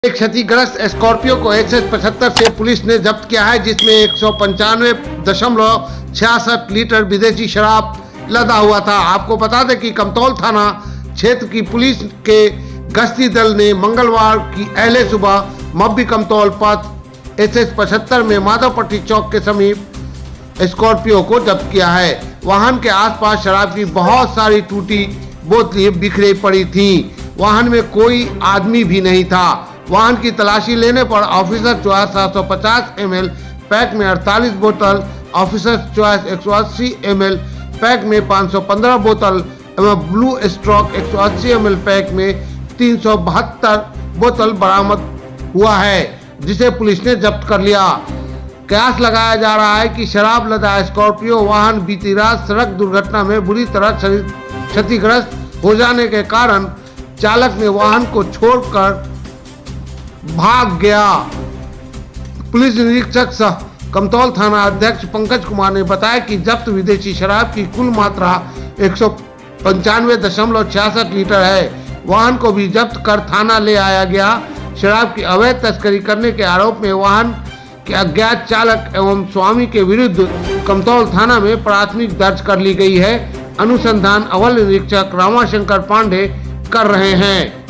एक क्षतिग्रस्त स्कॉर्पियो को XS75 से पुलिस ने जब्त किया है, जिसमें 195.66 लीटर विदेशी शराब लदा हुआ था। आपको बता दें कि कमतौल थाना क्षेत्र की पुलिस के गश्ती दल ने मंगलवार की अहले सुबह मब्बी कमतौल पथ SS75 में माधवपट्टी चौक के समीप स्कॉर्पियो को जब्त किया है। वाहन के आसपास शराब की बहुत सारी टूटी बोतलें बिखरी पड़ी थीं। वाहन में कोई आदमी भी नहीं था। वाहन की तलाशी लेने पर ऑफिसर चॉइस 750 ml पैक में 48 बोतल, ऑफिसर चॉइस 180 ml पैक में 515 बोतल एवं ब्लू स्ट्रॉक 180 ml पैक में 372 बोतल बरामद हुआ है, जिसे पुलिस ने जब्त कर लिया। कयास लगाया जा रहा है कि शराब लदा स्कॉर्पियो वाहन बीती रात सड़क दुर्घटना में बुरी तरह क्षतिग्रस्त हो जाने के कारण चालक ने वाहन को छोड़कर भाग गया। पुलिस निरीक्षक सह कमतौल थाना अध्यक्ष पंकज कुमार ने बताया कि जब्त विदेशी शराब की कुल मात्रा 195.66 लीटर है। वाहन को भी जब्त कर थाना ले आया गया। शराब की अवैध तस्करी करने के आरोप में वाहन के अज्ञात चालक एवं स्वामी के विरुद्ध कमतौल थाना में प्राथमिक दर्ज कर ली गई है। अनुसंधान अवर निरीक्षक रामाशंकर पांडे कर रहे हैं।